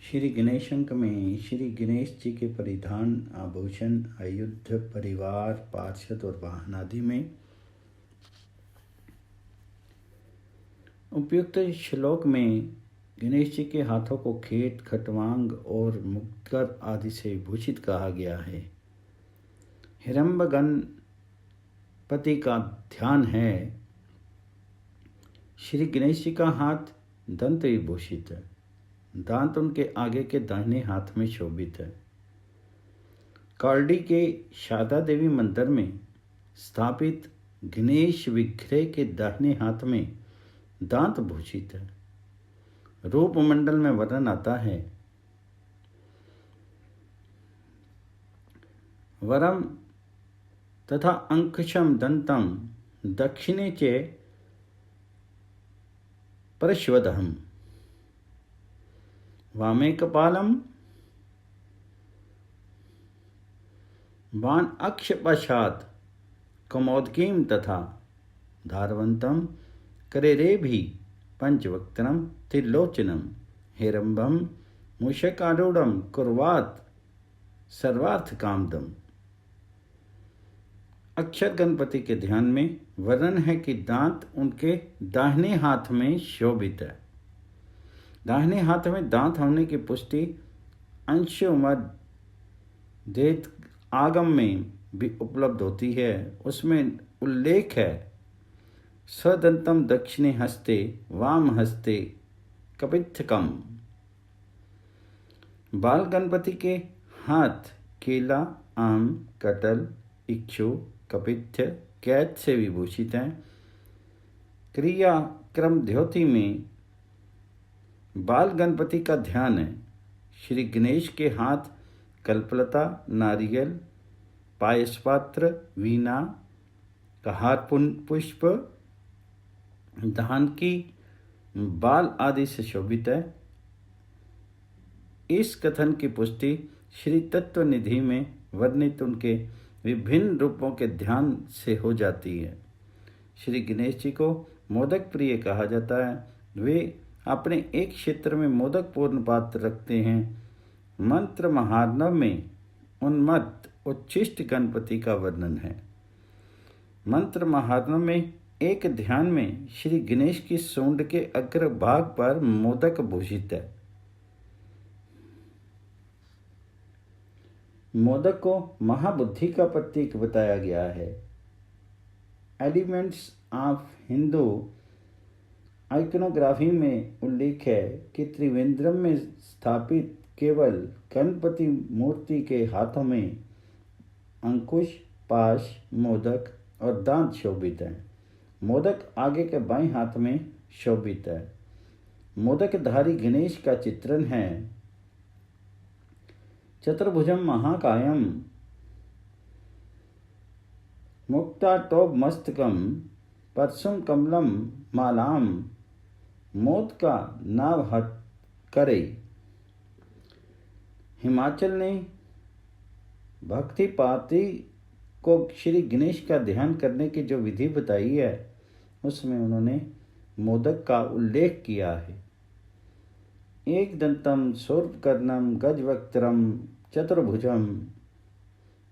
श्री गणेश अंक में श्री गणेश जी के परिधान, आभूषण, आयुध, परिवार, पार्षद और वाहन आदि में उपयुक्त श्लोक में गणेश जी के हाथों को खेट, खटवांग और मुक्कर आदि से भूषित कहा गया है। हिरंब गणपति का ध्यान है। श्री गणेश जी का हाथ दंत विभूषित है। दांत उनके आगे के दाहिने हाथ में शोभित है। कार्डी के शारदा देवी मंदिर में स्थापित गणेश विग्रह के दाहिने हाथ में दांत भूषित है। रूप मंडल में वर्णन आता है, वरम तथा अंकुशम दंतम दक्षिणे चे परश्वदहम वामे कपालम वान अक्ष पश्चात कमोदकीम तथा धारवंतम करेरे भी पंचवक्त्रम त्रिलोचनम हिरंबम मूषकारूढ़म कुर्वात सर्वार्थ कामदम। अक्षर गणपति के ध्यान में वर्णन है कि दांत उनके दाहिने हाथ में शोभित है। दाहिने हाथ में दांत होने की पुष्टि अंशुमद देत आगम में भी उपलब्ध होती है। उसमें उल्लेख है, सदंतम दक्षिणे हस्ते वाम हस्ते कपित्थकम। बाल गणपति के हाथ केला, आम, कटहल, इक्षु, कपित्थ, कैथ से विभूषित हैं। क्रिया क्रम द्योति में बाल गणपति का ध्यान है। श्री गणेश के हाथ कल्पलता, नारियल, पायस पात्र, वीणा, कहार पुष्प, धान की बाल आदि से शोभित है। इस कथन की पुष्टि श्री तत्व निधि में वर्णित उनके विभिन्न रूपों के ध्यान से हो जाती है। श्री गणेश जी को मोदक प्रिय कहा जाता है। वे अपने एक क्षेत्र में मोदक पूर्ण पात्र रखते हैं। मंत्र महार्णव में उन्मत्त उच्छिष्ट गणपति का वर्णन है। मंत्र महार्णव में एक ध्यान में श्री गणेश की सूंड के अग्र भाग पर मोदक भूषित है। मोदक को महाबुद्धि का प्रतीक बताया गया है। एलिमेंट्स ऑफ हिंदू आइकोनोग्राफी में उल्लेख है कि त्रिवेंद्रम में स्थापित केवल गणपति मूर्ति के हाथों में अंकुश, पाश, मोदक और दांत शोभित हैं। मोदक आगे के बाएं हाथ में शोभित है। मोदकधारी गणेश का चित्रण है। चतुर्भुजम महाकायम मुक्ताटोप मस्तकम परसुम कमलम मालाम मोद का नाव हट करे। हिमाचल ने भक्ति पाती को श्री गणेश का ध्यान करने की जो विधि बताई है, उसमें उन्होंने मोदक का उल्लेख किया है। एक दंतम शूर्पकर्णम गजवक्त्रम चतुर्भुजम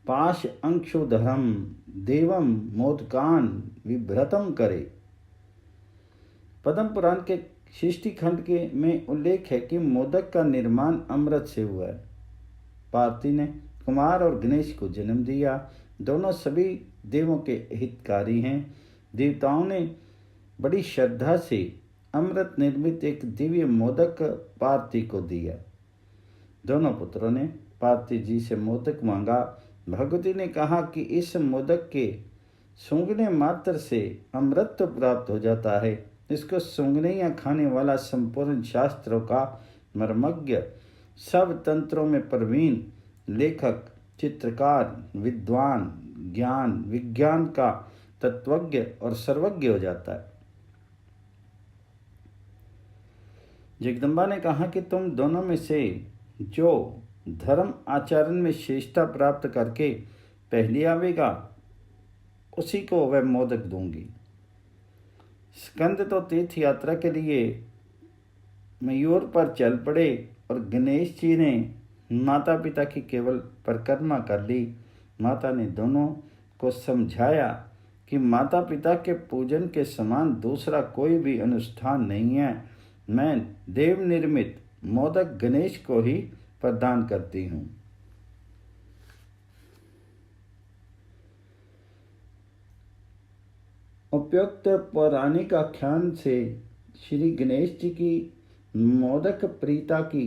पाश अंशुधरम देवम मोदकान विभ्रतम करे। पद्म पुराण के सृष्टि खंड के में उल्लेख है कि मोदक का निर्माण अमृत से हुआ है। पार्वती ने कुमार और गणेश को जन्म दिया। दोनों सभी देवों के हितकारी हैं। देवताओं ने बड़ी श्रद्धा से अमृत निर्मित एक दिव्य मोदक पार्वती को दिया। दोनों पुत्रों ने पार्वती जी से मोदक मांगा। भगवती ने कहा कि इस मोदक के सूंघने मात्र से अमृत तो प्राप्त हो जाता है। इसको सूंघने या खाने वाला संपूर्ण शास्त्रों का मर्मज्ञ, सब तंत्रों में प्रवीण, लेखक, चित्रकार, विद्वान, ज्ञान विज्ञान का तत्वज्ञ और सर्वज्ञ हो जाता है। जगदम्बा ने कहा कि तुम दोनों में से जो धर्म आचरण में श्रेष्ठता प्राप्त करके पहले आवेगा, उसी को वह मोदक दूंगी। स्कंद तो तीर्थ यात्रा के लिए मयूर पर चल पड़े और गणेश जी ने माता पिता की केवल परिक्रमा कर ली। माता ने दोनों को समझाया कि माता पिता के पूजन के समान दूसरा कोई भी अनुष्ठान नहीं है। मैं देव निर्मित मोदक गणेश को ही प्रदान करती हूँ। उपयुक्त पौराणिक आख्यान से श्री गणेश जी की मोदक प्रीता की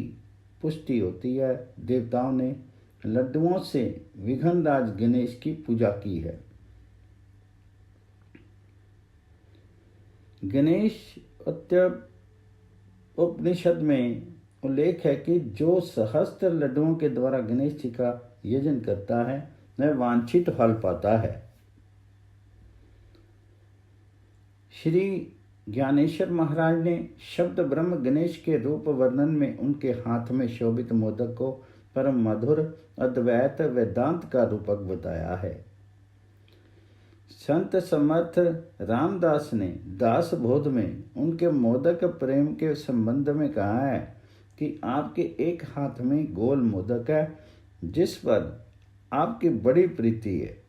पुष्टि होती है। देवताओं ने लड्डुओं से विघ्नराज गणेश की पूजा की है। गणेश उपनिषद में उल्लेख है कि जो सहस्त्र लड्डुओं के द्वारा गणेश जी का यजन करता है वह वांछित फल पाता है। श्री ज्ञानेश्वर महाराज ने शब्द ब्रह्म गणेश के रूप वर्णन में उनके हाथ में शोभित मोदक को परम मधुर अद्वैत वेदांत का रूपक बताया है। संत समर्थ रामदास ने दास बोध में उनके मोदक प्रेम के संबंध में कहा है कि आपके एक हाथ में गोल मोदक है जिस पर आपकी बड़ी प्रीति है।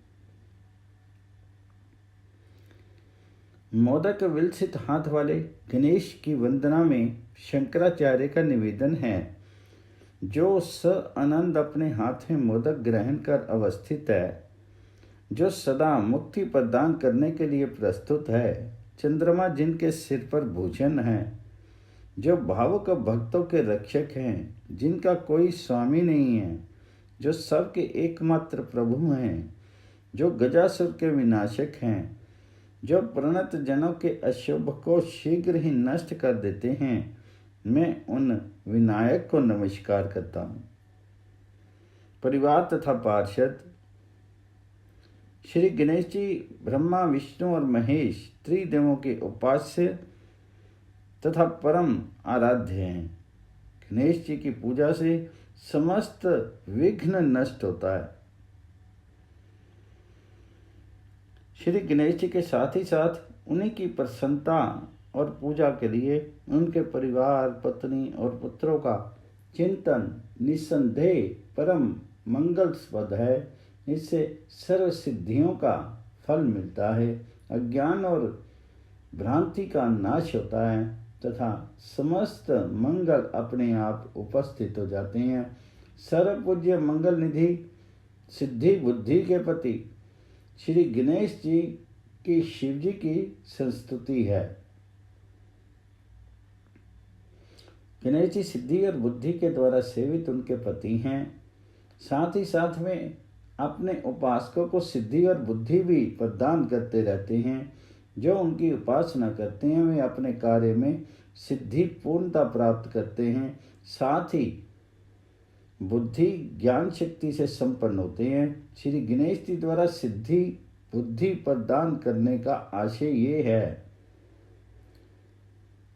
मोदक विलसित हाथ वाले गणेश की वंदना में शंकराचार्य का निवेदन है, जो स आनंद अपने हाथ में मोदक ग्रहण कर अवस्थित है, जो सदा मुक्ति प्रदान करने के लिए प्रस्तुत है, चंद्रमा जिनके सिर पर भूषण है, जो भावुक भक्तों के रक्षक हैं, जिनका कोई स्वामी नहीं है, जो सबके एकमात्र प्रभु हैं, जो गजासुर के विनाशक हैं, जो प्रणत जनों के अशुभ को शीघ्र ही नष्ट कर देते हैं, मैं उन विनायक को नमस्कार करता हूँ। परिवार तथा पार्षद। श्री गणेश जी ब्रह्मा विष्णु और महेश त्रिदेवों के उपास्य तथा परम आराध्य हैं। गणेश जी की पूजा से समस्त विघ्न नष्ट होता है। श्री गणेश जी के साथ ही साथ उन्हीं की प्रसन्नता और पूजा के लिए उनके परिवार, पत्नी और पुत्रों का चिंतन निस्संदेह परम मंगलस्पद है। इससे सर्व सिद्धियों का फल मिलता है, अज्ञान और भ्रांति का नाश होता है तथा समस्त मंगल अपने आप उपस्थित हो जाते हैं। सर्वपूज्य मंगल निधि सिद्धि बुद्धि के पति श्री गणेश जी की शिव जी की संस्तुति है। गणेश जी सिद्धि और बुद्धि के द्वारा सेवित उनके पति हैं। साथ ही साथ में अपने उपासकों को सिद्धि और बुद्धि भी प्रदान करते रहते हैं। जो उनकी उपासना करते हैं वे अपने कार्य में सिद्धि पूर्णता प्राप्त करते हैं। साथ ही बुद्धि ज्ञान शक्ति से संपन्न होते हैं। श्री गणेश जी द्वारा सिद्धि बुद्धि प्रदान करने का आशय ये है।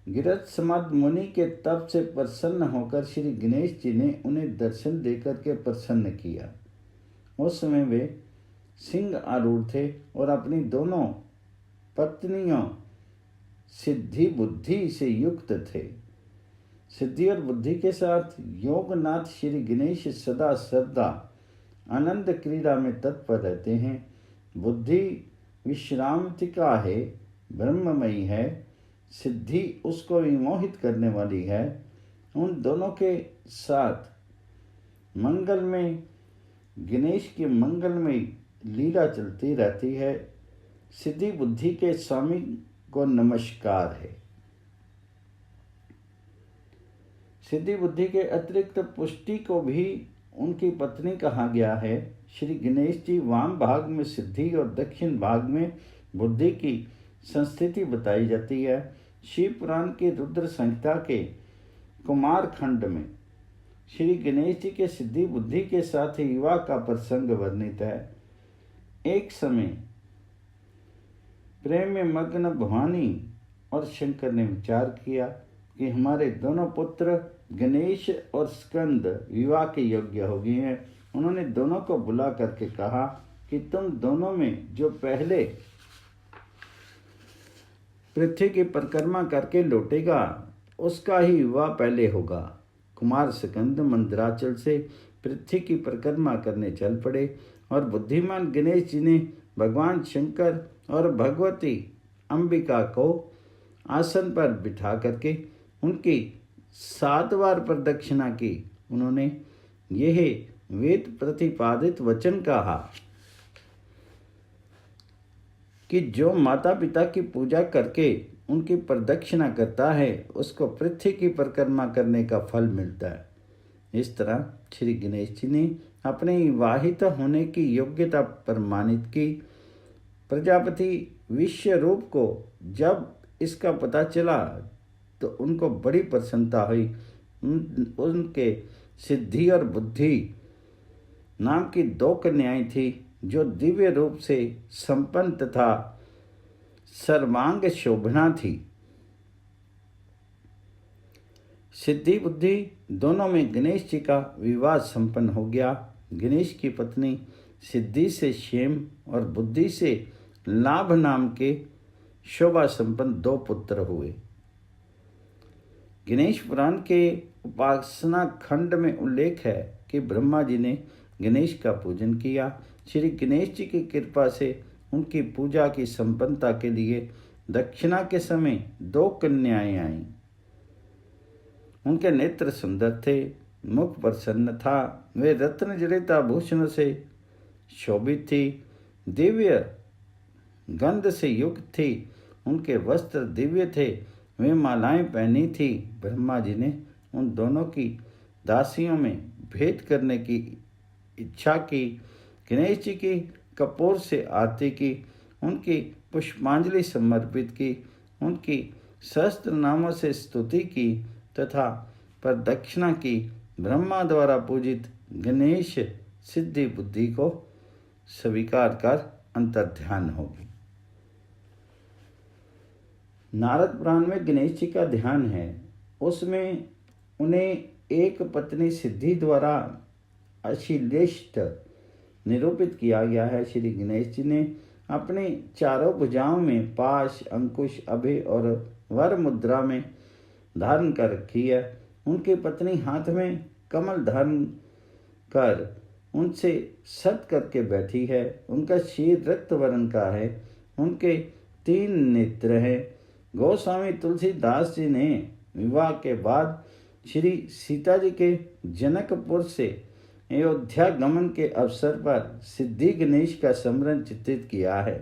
गिरध समाध मुनि के तप से प्रसन्न होकर श्री गणेश जी ने उन्हें दर्शन देकर के प्रसन्न किया। उस समय वे सिंह आरूढ़ थे और अपनी दोनों पत्नियों सिद्धि बुद्धि से युक्त थे। सिद्धि और बुद्धि के साथ योगनाथ श्री गणेश सदा श्रद्धा आनंद क्रीड़ा में तत्पर रहते हैं। बुद्धि विश्रांतिका है, ब्रह्ममयी है, सिद्धि उसको विमोहित करने वाली है। उन दोनों के साथ मंगल में गणेश की मंगलमयी लीला चलती रहती है। सिद्धि बुद्धि के स्वामी को नमस्कार है। सिद्धि बुद्धि के अतिरिक्त पुष्टि को भी उनकी पत्नी कहा गया है। श्री गणेश जी वाम भाग में सिद्धि और दक्षिण भाग में बुद्धि की संस्थिति बताई जाती है। शिव पुराण की रुद्र संहिता के कुमार खंड में श्री गणेश जी के सिद्धि बुद्धि के साथ ही विवाह का प्रसंग वर्णित है। एक समय प्रेम में मग्न भवानी और शंकर ने विचार किया कि हमारे दोनों पुत्र गणेश और स्कंद विवाह के योग्य हो गए हैं। उन्होंने दोनों को बुला करके कहा कि तुम दोनों में जो पहले पृथ्वी की परिक्रमा करके लौटेगा उसका ही विवाह पहले होगा। कुमार स्कंद मंदराचल से पृथ्वी की परिक्रमा करने चल पड़े और बुद्धिमान गणेश जी ने भगवान शंकर और भगवती अंबिका को आसन पर बिठा करके उनकी 7 बार प्रदक्षिणा की। उन्होंने यह वेद प्रतिपादित वचन कहा कि जो माता पिता की पूजा करके उनकी प्रदक्षिणा करता है उसको पृथ्वी की परिक्रमा करने का फल मिलता है। इस तरह श्री गणेश जी ने अपने विवाहित होने की योग्यता प्रमाणित की। प्रजापति विश्वरूप को जब इसका पता चला तो उनको बड़ी प्रसन्नता हुई। उनके सिद्धि और बुद्धि नाम की 2 कन्याएं थी जो दिव्य रूप से संपन्न तथा सर्वांग शोभना थी। सिद्धि बुद्धि दोनों में गणेश जी का विवाह संपन्न हो गया। गणेश की पत्नी सिद्धि से क्षेम और बुद्धि से लाभ नाम के शोभा संपन्न 2 पुत्र हुए। गणेश पुराण के उपासना खंड में उल्लेख है कि ब्रह्मा जी ने गणेश का पूजन किया। श्री गणेश जी की कृपा से उनकी पूजा की संपन्नता के लिए दक्षिणा के समय 2 कन्याएं आईं। उनके नेत्र सुंदर थे, मुख प्रसन्न था, वे रत्न जड़ित आभूषण से शोभित थी, दिव्य गंध से युक्त थी, उनके वस्त्र दिव्य थे, वे मालाएं पहनी थी। ब्रह्मा जी ने उन दोनों की दासियों में भेद करने की इच्छा की। गणेश जी की कपूर से आरती की, उनकी पुष्पांजलि समर्पित की, उनकी सहस्त्र नामों से स्तुति की तथा प्रदक्षिणा की। ब्रह्मा द्वारा पूजित गणेश सिद्धि बुद्धि को स्वीकार कर अंतर्ध्यान होगी। नारद पुराण में गणेश जी का ध्यान है। उसमें उन्हें एक पत्नी सिद्धि द्वारा अशिलेष्ट निरूपित किया गया है। श्री गणेश जी ने अपनी चारों भुजाओं में पाश, अंकुश, अभय और वर मुद्रा में धारण कर रखी है। उनकी पत्नी हाथ में कमल धारण कर उनसे सत करके बैठी है। उनका शीर रक्त वर्ण का है, उनके 3 नेत्र हैं। गोस्वामी तुलसीदास जी ने विवाह के बाद श्री सीता जी के जनकपुर से अयोध्या गमन के अवसर पर सिद्धि गणेश का स्मरण चित्रित किया है।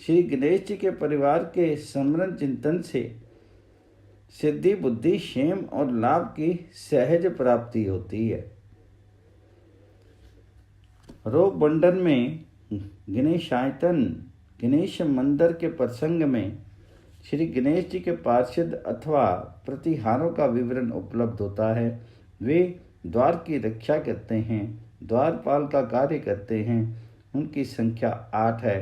श्री गणेश जी के परिवार के स्मरण चिंतन से सिद्धि बुद्धि क्षेम और लाभ की सहज प्राप्ति होती है। रोग बंडन में गणेशायतन गणेश मंदिर के प्रसंग में श्री गणेश जी के पार्षद अथवा प्रतिहारों का विवरण उपलब्ध होता है। वे द्वार की रक्षा करते हैं, द्वारपाल का कार्य करते हैं। उनकी संख्या 8 है।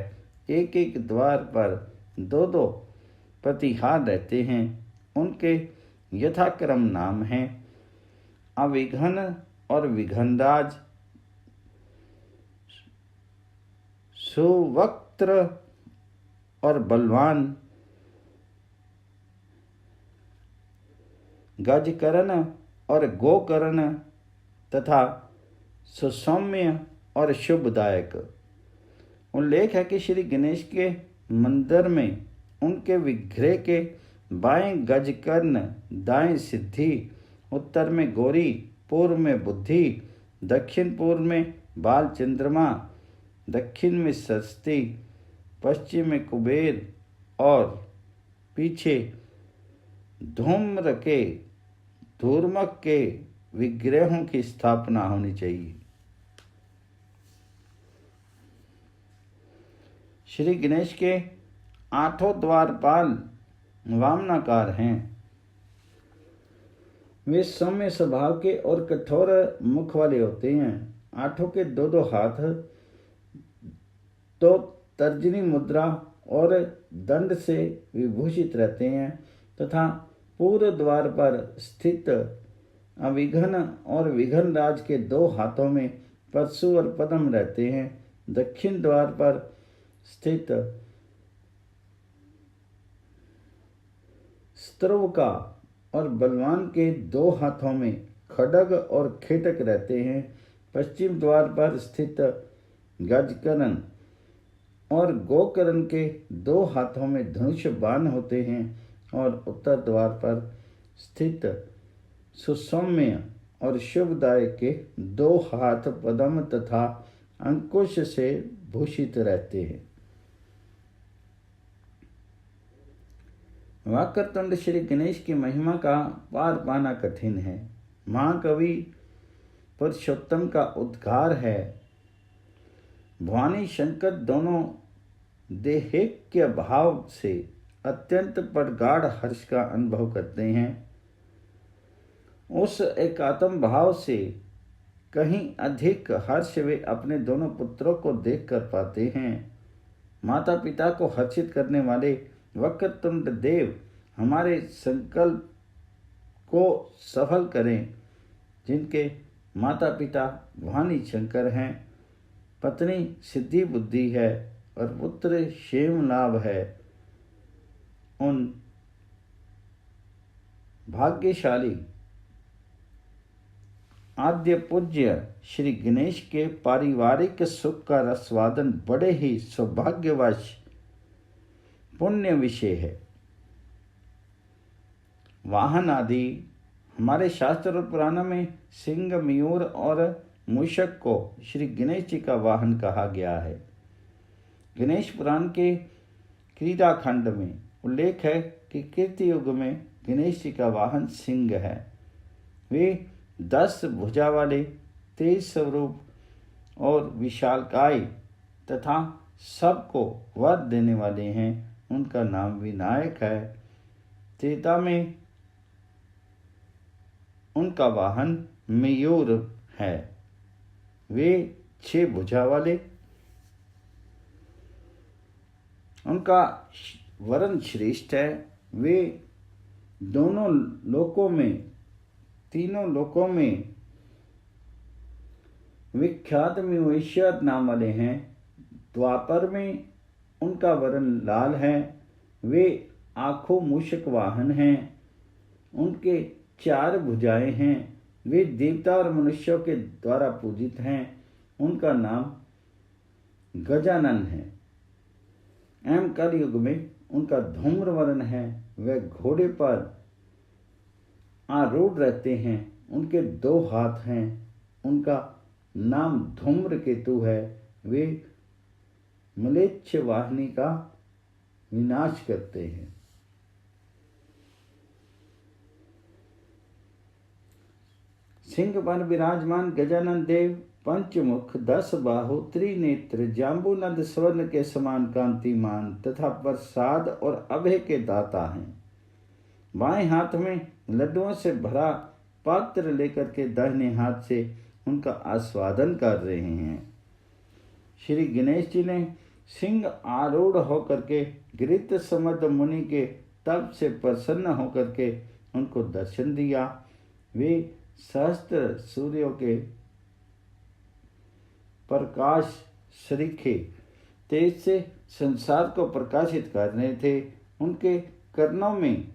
एक एक द्वार पर 2-2 प्रतिहार रहते हैं। उनके यथाक्रम नाम हैं अविघ्न और विघ्नराज, सुवक्त्र और बलवान, गजकर्ण और गोकर्ण तथा सुसौम्य और शुभदायक। उल्लेख है कि श्री गणेश के मंदिर में उनके विग्रह के बाएं गजकर्ण, दाएं सिद्धि, उत्तर में गौरी, पूर्व में बुद्धि, दक्षिण पूर्व में बाल चंद्रमा, दक्षिण में सरस्वती, पश्चिम में कुबेर और पीछे धूर्मक के विग्रहों की स्थापना होनी चाहिए। श्री गणेश के 8 द्वारपाल वामनाकार हैं। वे सौम्य स्वभाव के और कठोर मुख वाले होते हैं। 8 के 2-2 हाथ, तो तर्जनी मुद्रा और दंड से विभूषित रहते हैं तथा पूर्व द्वार पर स्थित अविघ्न और विघ्नराज के 2 हाथों में परशु और पद्म रहते हैं। दक्षिण द्वार पर स्थित स्त्रव का और बलवान के 2 हाथों में खड्ग और खेटक रहते हैं। पश्चिम द्वार पर स्थित गजकरण और गोकर्ण के 2 हाथों में धनुष बाण होते हैं और उत्तर द्वार पर स्थित सुसौम्य और शुभदायक के 2 हाथ पद्म तथा अंकुश से भूषित रहते हैं। वक्रतुंड श्री गणेश की महिमा का पार पाना कठिन है। महाकवि पुरुषोत्तम का उद्गार है, भवानी शंकर दोनों देहैक्य भाव से अत्यंत प्रगाढ़ हर्ष का अनुभव करते हैं। उस एकात्म भाव से कहीं अधिक हर्ष वे अपने दोनों पुत्रों को देखकर पाते हैं। माता पिता को हर्षित करने वाले वक्रतुंड देव हमारे संकल्प को सफल करें। जिनके माता पिता भवानी शंकर हैं, पत्नी सिद्धि बुद्धि है और पुत्र क्षेम लाभ है, उन भाग्यशाली आद्य पूज्य श्री गणेश के पारिवारिक सुख का रसवादन बड़े ही सौभाग्यवश पुण्य विषय है। वाहन आदि हमारे शास्त्र और पुराणों में सिंह, मयूर और मूषक को श्री गणेश जी का वाहन कहा गया है। गणेश पुराण के क्रीड़ा खंड में उल्लेख है कि कीर्ति युग में गणेश जी का वाहन सिंह है। वे 10 भुजा वाले, तेज स्वरूप और विशालकाय तथा सबको वर देने वाले हैं। उनका नाम विनायक है। त्रेता में उनका वाहन मयूर है। वे 6 भुजा वाले, उनका वरण श्रेष्ठ है। वे दोनों लोकों में, तीनों लोकों में विख्यात महेश्वर नाम वाले हैं। द्वापर में उनका वरण लाल है। वे आँखों मूषक वाहन हैं। उनके 4 भुजाएं हैं। वे देवता और मनुष्यों के द्वारा पूजित हैं। उनका नाम गजानन है। एवं कलयुग में उनका धूम्र वर्ण है। वे घोड़े पर आरूढ़ रहते हैं। उनके 2 हाथ हैं। उनका नाम धूम्र केतु है। वे म्लेच्छ वाहिनी का विनाश करते हैं। सिंह पर विराजमान गजानन देव पंचमुख, 10 बाहु, त्रिनेत्र, जाम्बूनद स्वर्ण के समान कांतिमान तथा प्रसाद और अभय के दाता हैं। बाएं हाथ में लड्डुओं से भरा पात्र लेकर के दाहिने हाथ से उनका आस्वादन कर रहे हैं। श्री गणेश जी ने सिंह आरूढ़ होकर के गिरित समद मुनि के तप से प्रसन्न होकर के उनको दर्शन दिया। वे सहस्त्र सूर्यों के प्रकाश सरीखे तेज से संसार को प्रकाशित कर रहे थे। उनके कर्णों में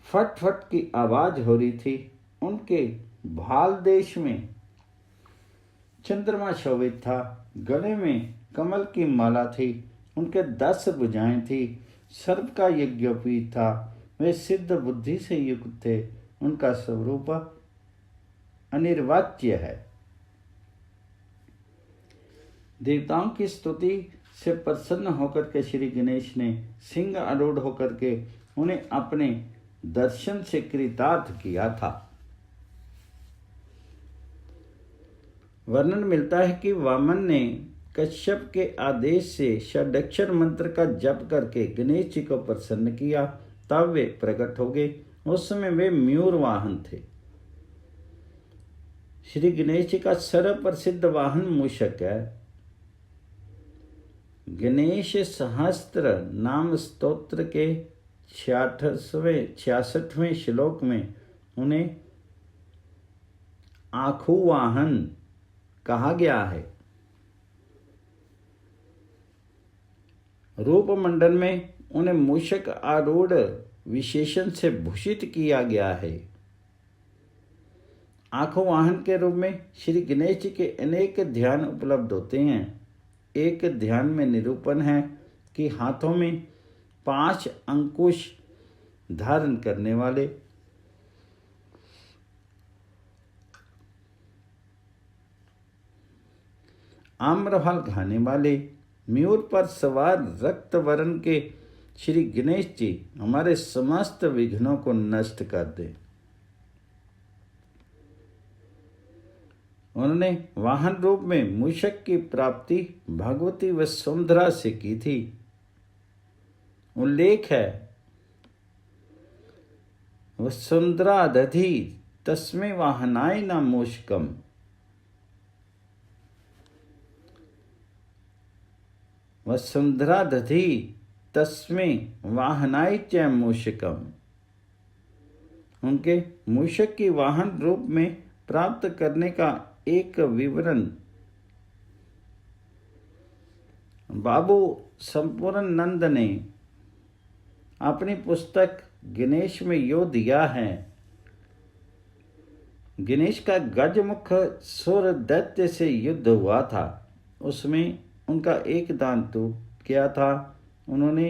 फट फट की आवाज हो रही थी। उनके भाल देश में चंद्रमा शोभित था। गले में कमल की माला थी। उनके 10 भुजाएं थी। सर्प का यज्ञोपवीत था। वे सिद्ध बुद्धि से युक्त थे। उनका स्वरूप अनिर्वाच्य है। देवताओं की स्तुति से प्रसन्न होकर के श्री गणेश ने सिंह आरूढ़ होकर के उन्हें अपने दर्शन से कृतार्थ किया था। वर्णन मिलता है कि वामन ने कश्यप के आदेश से षडाक्षर मंत्र का जप करके गणेश जी को प्रसन्न किया। तब वे प्रकट हो गए। उस समय वे मयूर वाहन थे। श्री गणेश जी का सर्व प्रसिद्ध वाहन मूषक है। गणेश सहस्त्र नाम स्तोत्र के 66वें श्लोक में उन्हें आँखों वाहन कहा गया है। रूप मंडल में उन्हें मूषक आरूढ़ विशेषण से भूषित किया गया है। आंखों वाहन के रूप में श्री गणेश जी के अनेक ध्यान उपलब्ध होते हैं। एक ध्यान में निरूपण है कि हाथों में 5 अंकुश धारण करने वाले, आम्रफल खाने वाले, मयूर पर सवार रक्त वर्ण के श्री गणेश जी हमारे समस्त विघ्नों को नष्ट कर दे। उन्होंने वाहन रूप में मूषक की प्राप्ति भगवती वसुंधरा से की थी। उल्लेख है, वसुंधरा दधी तस्मै वाहनाय न मूषकम। वसुंधरा दधी तस्मै वाहनाय च मूषकम। उनके मूषक की वाहन रूप में प्राप्त करने का एक विवरण बाबू संपूर्ण नंद ने अपनी पुस्तक गणेश में यो दिया है। गणेश का गजमुख सुर दैत्य से युद्ध हुआ था। उसमें उनका एक दांत टूट गया था। उन्होंने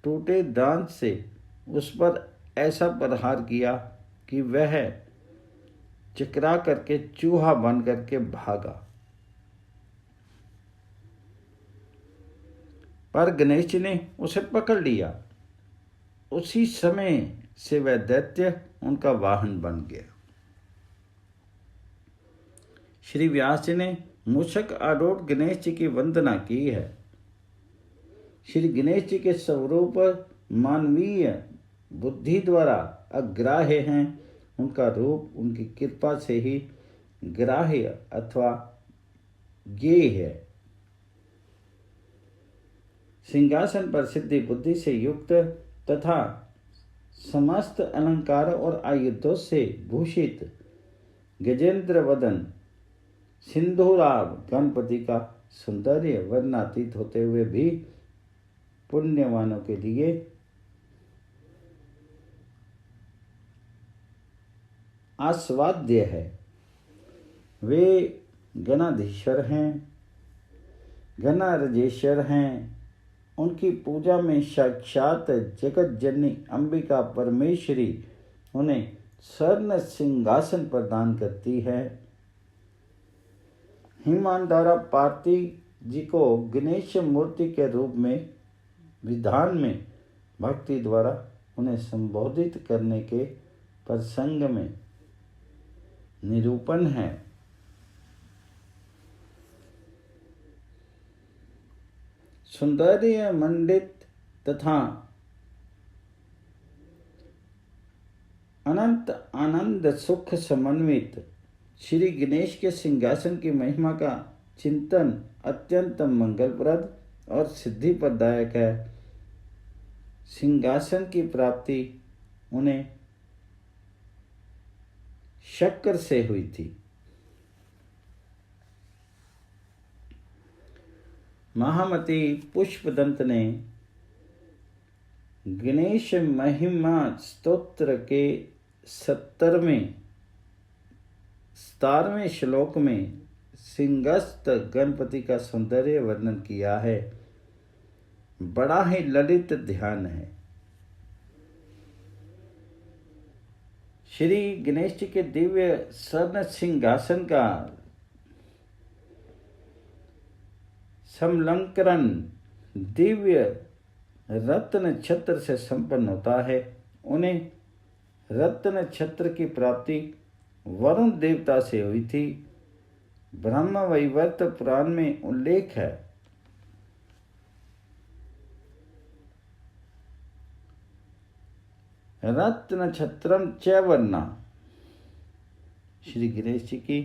टूटे दांत से उस पर ऐसा प्रहार किया कि वह चकरा करके चूहा बन करके भागा। पर गणेश जी ने उसे पकड़ लिया। उसी समय से वह दैत्य उनका वाहन बन गया। श्री व्यास जी ने मूषक आरूढ़ गणेश जी की वंदना की है। श्री गणेश जी के स्वरूप मानवीय बुद्धि द्वारा अग्राह्य हैं। उनका रूप उनकी कृपा से ही ग्राह्य अथवा ज्ञेय है। सिंहासन पर सिद्धि बुद्धि से युक्त तथा समस्त अलंकारों और आयुधों से भूषित गजेंद्र वदन सिंधुराव गणपति का सौंदर्य वर्णातीत होते हुए भी पुण्यवानों के लिए आस्वाद्य है। वे गणाधीश्वर हैं, गणारजेश्वर हैं। उनकी पूजा में साक्षात जगत जननी अंबिका परमेश्वरी उन्हें स्वर्ण सिंहासन प्रदान करती है। हिमांधारा पार्ती जी को गणेश मूर्ति के रूप में विधान में भक्ति द्वारा उन्हें संबोधित करने के प्रसंग में निरूपण है। सौंदर्य मंडित तथा अनंत आनंद सुख समन्वित श्री गणेश के सिंहासन की महिमा का चिंतन अत्यंत मंगलप्रद और सिद्धि प्रदायक है। सिंहासन की प्राप्ति उन्हें शक्कर से हुई थी। महामती पुष्पदंत ने गणेश महिमा स्तोत्र के 17वें श्लोक में सिंहस्थ गणपति का सौंदर्य वर्णन किया है। बड़ा ही ललित ध्यान है। श्री गणेश जी के दिव्य स्वर्ण सिंहासन का समलंकरण दिव्य रत्न छत्र से संपन्न होता है। उन्हें रत्न छत्र की प्राप्ति वरुण देवता से हुई थी। ब्रह्म वैवर्त पुराण में उल्लेख है। रत्न छत्रम च वर्णा। श्री गणेश जी की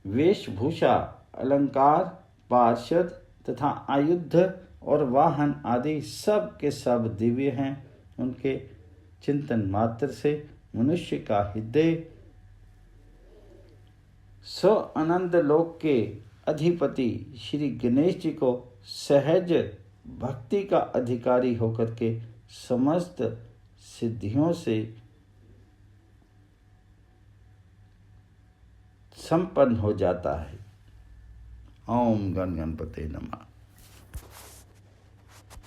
वेशभूषा, अलंकार, पार्षद तथा आयुध और वाहन आदि सब के सब दिव्य हैं। उनके चिंतन मात्र से मनुष्य का हृदय स्व आनंद लोक के अधिपति श्री गणेश जी को सहज भक्ति का अधिकारी होकर के समस्त सिद्धियों से संपन्न हो जाता है। ओम गण गणपते नमः।